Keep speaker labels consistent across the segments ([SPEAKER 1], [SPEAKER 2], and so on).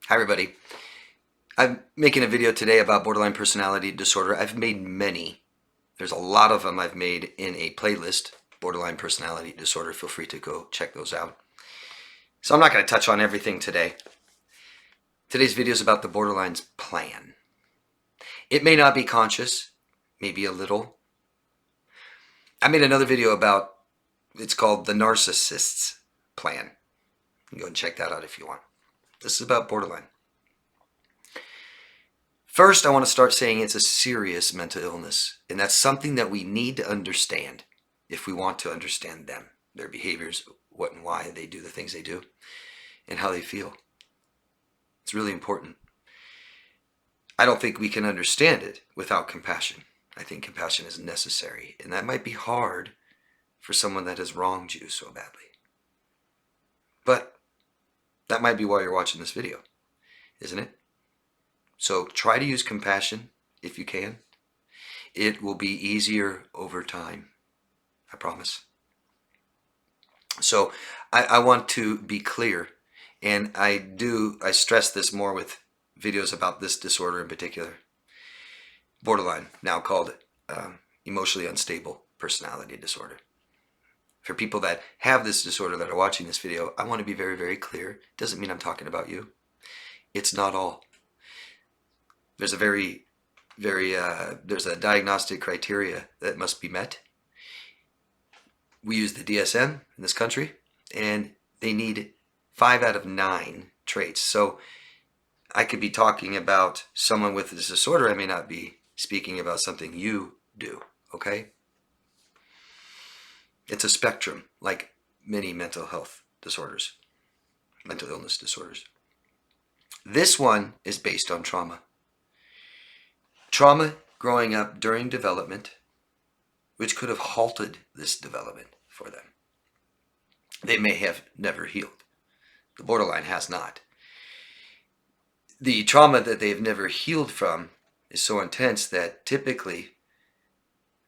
[SPEAKER 1] Hi everybody. I'm making a video today about borderline personality disorder. I've made many. There's a lot of them I've made in a playlist, borderline personality disorder. Feel free to go check those out. So I'm not going to touch on everything today. Today's video is about the borderline's plan. It may not be conscious, maybe a little. I made another video about, it's called the Narcissist's plan. You can go and check that out if you want. This is about borderline. First, I want to start saying it's a serious mental illness, and that's something that we need to understand if we want to understand them, their behaviors, what and why they do the things they do, and how they feel. It's really important. I don't think we can understand it without compassion. I think compassion is necessary, and that might be hard for someone that has wronged you so badly. But that might be why you're watching this video, isn't it? So try to use compassion if you can. It will be easier over time, I promise. So I want to be clear, and I stress this more with videos about this disorder in particular. Borderline, now called emotionally unstable personality disorder. For people that have this disorder that are watching this video, I want to be very, very clear. Doesn't mean I'm talking about you. It's not all. There's a there's a diagnostic criteria that must be met. We use the DSM in this country, and they need 5 out of 9 traits. So I could be talking about someone with this disorder. I may not be speaking about something you do, okay? It's a spectrum, like many mental health disorders, mental illness disorders. This one is based on trauma. Trauma growing up during development, which could have halted this development for them. They may have never healed. The borderline has not. The trauma that they've never healed from is so intense that typically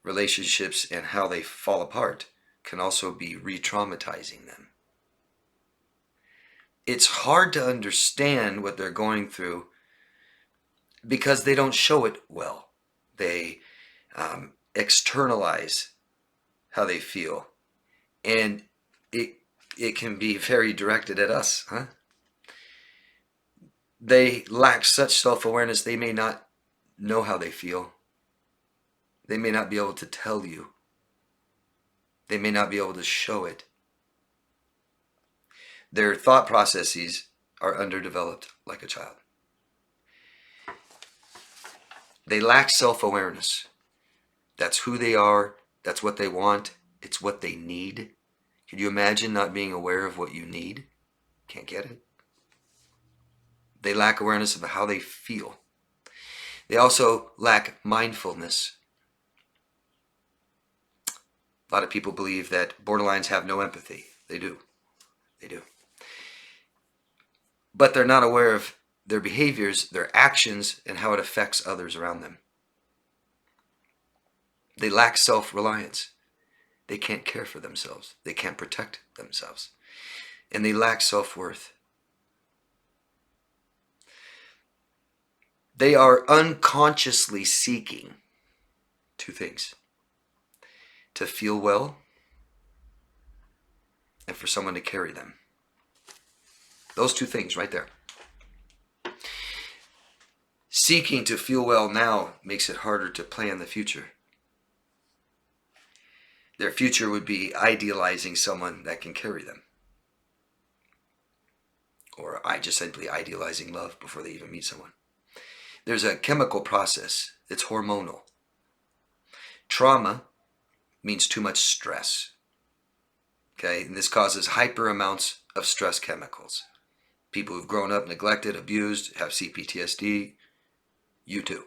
[SPEAKER 1] relationships and how they fall apart can also be re-traumatizing them. It's hard to understand what they're going through because they don't show it well. They externalize how they feel, and it can be very directed at us, huh? They lack such self-awareness, they may not know how they feel. They may not be able to tell you. They may not be able to show it. Their thought processes are underdeveloped like a child. They lack self-awareness. That's who they are. That's what they want. It's what they need. Can you imagine not being aware of what you need? Can't get it. They lack awareness of how they feel. They also lack mindfulness. A lot of people believe that borderlines have no empathy. They do. They do. But they're not aware of their behaviors, their actions, and how it affects others around them. They lack self-reliance. They can't care for themselves. They can't protect themselves. And they lack self-worth. They are unconsciously seeking 2 things: to feel well and for someone to carry them. Those 2 things right there. Seeking to feel well now makes it harder to plan the future. Their future would be idealizing someone that can carry them. Or just simply idealizing love before they even meet someone. There's a chemical process. It's hormonal. Trauma means too much stress. Okay, and this causes hyper amounts of stress chemicals. People who've grown up neglected, abused, have CPTSD, you too.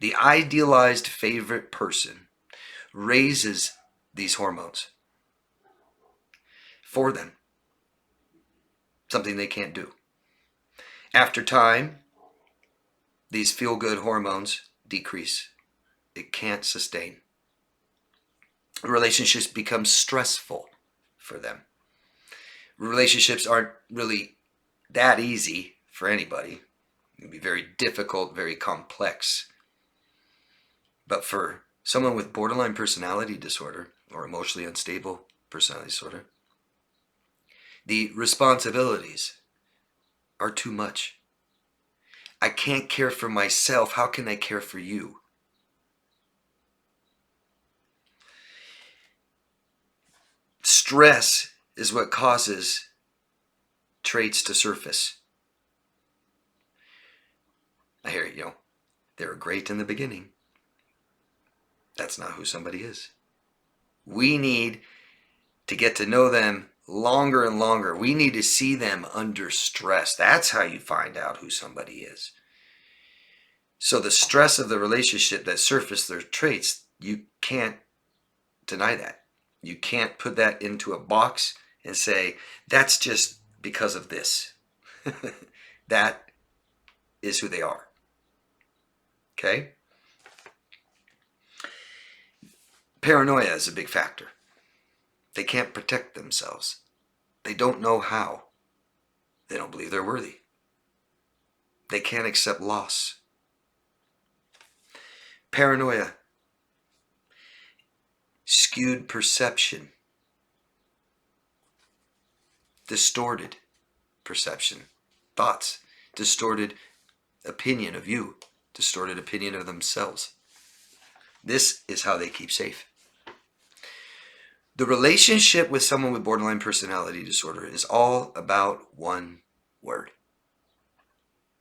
[SPEAKER 1] The idealized favorite person raises these hormones for them. Something they can't do. After time, these feel-good hormones decrease. It can't sustain. Relationships become stressful for them. Relationships aren't really that easy for anybody. It can be very difficult, very complex. But for someone with borderline personality disorder or emotionally unstable personality disorder, the responsibilities are too much. I can't care for myself. How can I care for you? Stress is what causes traits to surface. I hear it, they were great in the beginning. That's not who somebody is. We need to get to know them longer and longer. We need to see them under stress. That's how you find out who somebody is. So the stress of the relationship that surface their traits, you can't deny that. You can't put that into a box and say, that's just because of this. That is who they are. Okay? Paranoia is a big factor. They can't protect themselves. They don't know how. They don't believe they're worthy. They can't accept loss. Paranoia, skewed perception, distorted perception, thoughts, distorted opinion of you, distorted opinion of themselves. This is how they keep safe. The relationship with someone with borderline personality disorder is all about one word: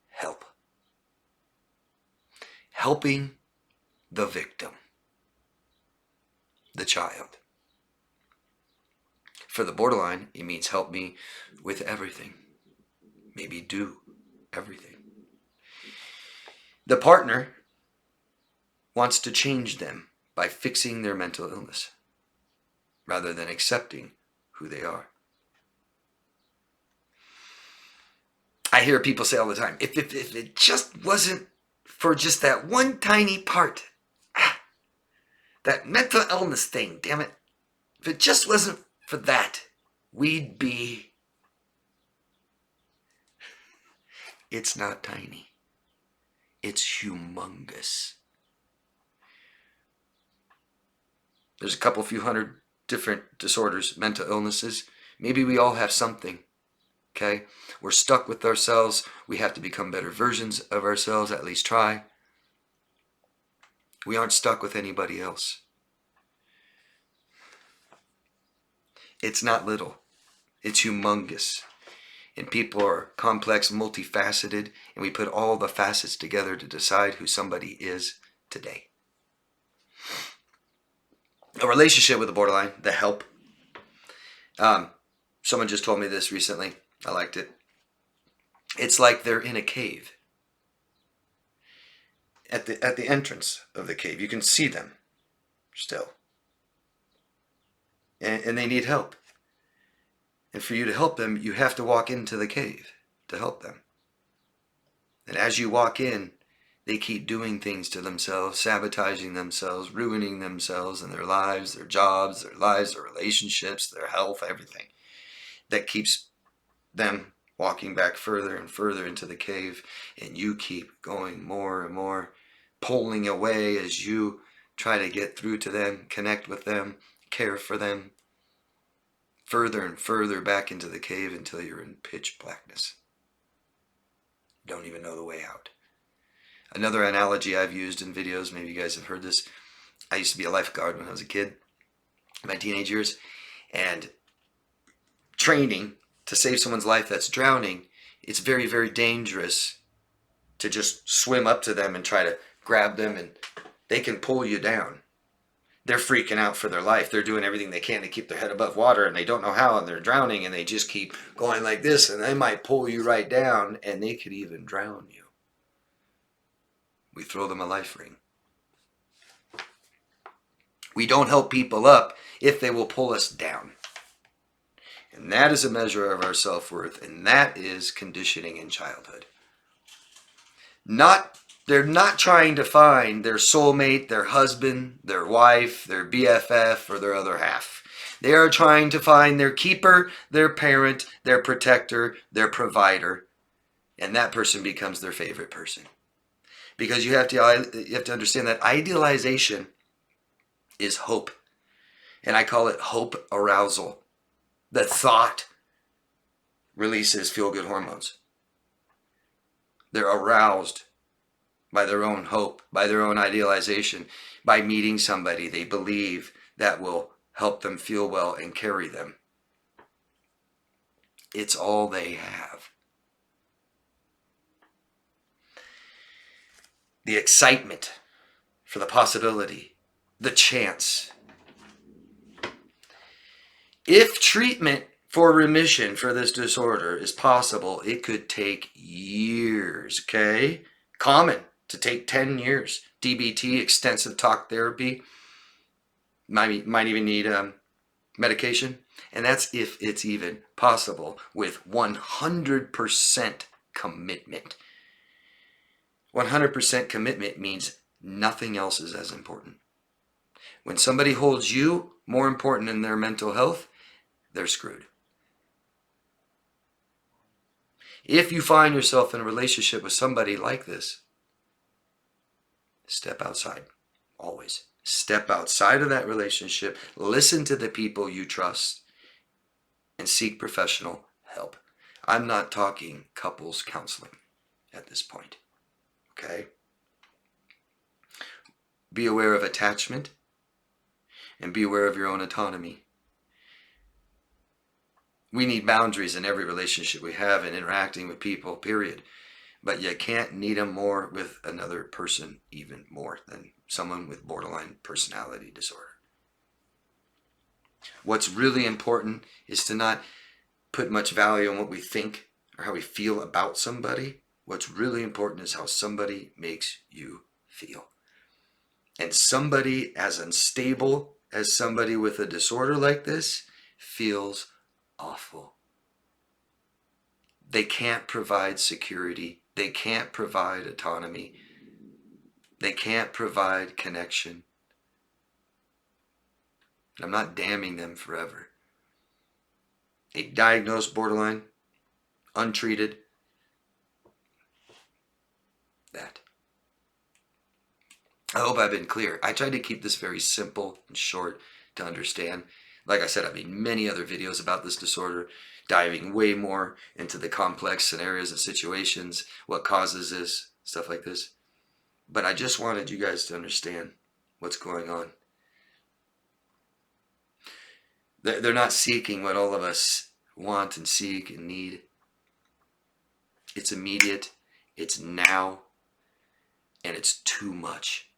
[SPEAKER 1] help. Helping the victim, the child. For the borderline, it means help me with everything. Maybe do everything. The partner wants to change them by fixing their mental illness rather than accepting who they are. I hear people say all the time, if it just wasn't for just that one tiny part, that mental illness thing, damn it, if it just wasn't for that, we'd be... It's not tiny. It's humongous. There's a couple few hundred different disorders, mental illnesses. Maybe we all have something, okay? We're stuck with ourselves. We have to become better versions of ourselves, at least try. We aren't stuck with anybody else. It's not little. It's humongous. And people are complex, multifaceted, and we put all the facets together to decide who somebody is today. A relationship with a borderline, the help. Someone just told me this recently. I liked it. It's like they're in a cave. At the entrance of the cave, you can see them still. And they need help. And for you to help them, you have to walk into the cave to help them. And as you walk in, they keep doing things to themselves, sabotaging themselves, ruining themselves and their lives, their jobs, their relationships, their health, everything. That keeps them walking back further and further into the cave. And you keep going more and more, pulling away as you try to get through to them, connect with them, care for them. Further and further back into the cave until you're in pitch blackness. Don't even know the way out. Another analogy I've used in videos, maybe you guys have heard this. I used to be a lifeguard when I was a kid, in my teenage years, and training to save someone's life that's drowning, it's very, very dangerous to just swim up to them and try to grab them, and they can pull you down. They're freaking out for their life. They're doing everything they can to keep their head above water, and they don't know how, and they're drowning, and they just keep going like this, and they might pull you right down, and they could even drown you. We throw them a life ring. We don't help people up if they will pull us down. And that is a measure of our self-worth, and that is conditioning in childhood. They're not trying to find their soulmate, their husband, their wife, their BFF, or their other half. They are trying to find their keeper, their parent, their protector, their provider, and that person becomes their favorite person. Because you have to understand that idealization is hope. And I call it hope arousal. The thought releases feel-good hormones. They're aroused by their own hope, by their own idealization, by meeting somebody they believe that will help them feel well and carry them. It's all they have. The excitement for the possibility, the chance. If treatment for remission for this disorder is possible, it could take years, okay? Common to take 10 years. DBT, extensive talk therapy, might even need medication. And that's if it's even possible with 100% commitment. 100% commitment means nothing else is as important. When somebody holds you more important than their mental health, they're screwed. If you find yourself in a relationship with somebody like this, step outside. Always. Step outside of that relationship. Listen to the people you trust and seek professional help. I'm not talking couples counseling at this point. Okay? Be aware of attachment and be aware of your own autonomy. We need boundaries in every relationship we have in interacting with people, period. But you can't need them more with another person, even more than someone with borderline personality disorder. What's really important is to not put much value on what we think or how we feel about somebody. What's really important is how somebody makes you feel. And somebody as unstable as somebody with a disorder like this feels awful. They can't provide security. They can't provide autonomy. They can't provide connection. I'm not damning them forever. A diagnosed borderline, untreated, that. I hope I've been clear. I tried to keep this very simple and short to understand. Like I said, I've made many other videos about this disorder, diving way more into the complex scenarios and situations, what causes this, stuff like this. But I just wanted you guys to understand what's going on. They're not seeking what all of us want and seek and need. It's immediate, it's now, and it's too much.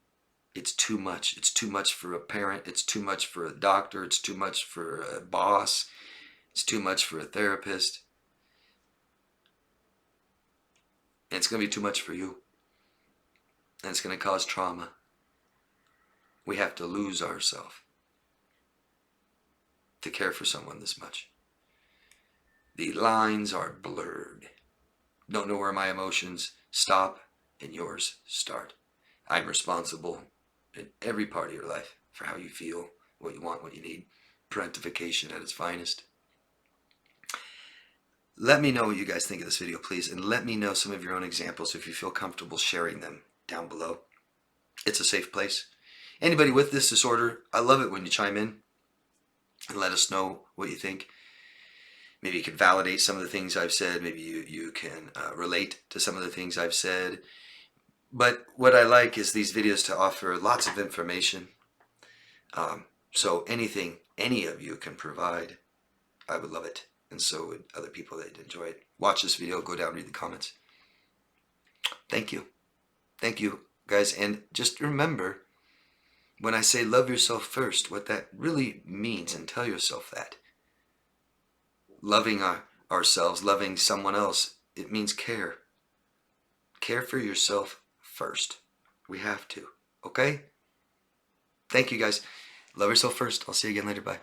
[SPEAKER 1] It's too much. It's too much for a parent. It's too much for a doctor. It's too much for a boss. It's too much for a therapist. And it's going to be too much for you. And it's going to cause trauma. We have to lose ourselves to care for someone this much. The lines are blurred. Don't know where my emotions stop and yours start. I'm responsible in every part of your life for how you feel, what you want, what you need. Parentification at its finest. Let me know what you guys think of this video, please, and let me know some of your own examples if you feel comfortable sharing them down below. It's a safe place. Anybody with this disorder, I love it when you chime in and let us know what you think. Maybe you can validate some of the things I've said. Maybe you can relate to some of the things I've said. But what I like is these videos to offer lots of information. So anything any of you can provide, I would love it. And so would other people that enjoy it. Watch this video, go down, read the comments. Thank you. Thank you, guys. And just remember, when I say love yourself first, what that really means, and tell yourself that. Loving ourselves, loving someone else, it means care. Care for yourself first. We have to. Okay? Thank you, guys. Love yourself first. I'll see you again later. Bye.